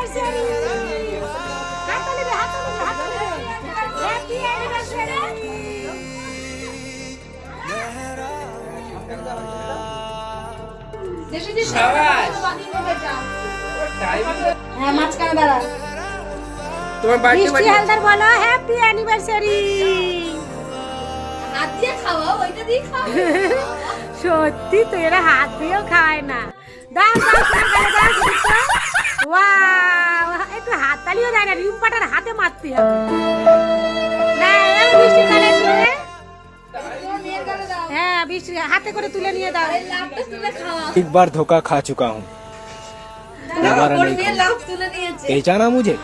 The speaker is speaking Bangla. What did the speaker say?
অ্যানিভার্সারি। হাততালি দে, হাততালি দে, হাততালি দে। Happy anniversary. হ্যাঁ, মাঝখানে দাঁড়া। তোমার বার্থডে বৃষ্টি হালদার বলো হ্যাপি অ্যানিভার্সারি। হাত দিয়ে খাওয়া, ওইটা দিয়ে খাও। সত্যি তো, এরা হাত দিয়েও খায় না। দাও দাও দাও দাও, ওয়াও, একটু হাততালিও দেয় না, রিম্পাটার হাতে মারতে হবে। না, এই বৃষ্টি তালে তুলে, হ্যাঁ বৃষ্টি হাতে করে তুলে নিয়ে দাও। লাভটা তুলে খাওয়া। एक बार धोखा खा चुका हूँ, दोबारा ওর नहीं মেয়ে खाऊंगा। লাভ তুলে নিয়েছে। पहचाना मुझे?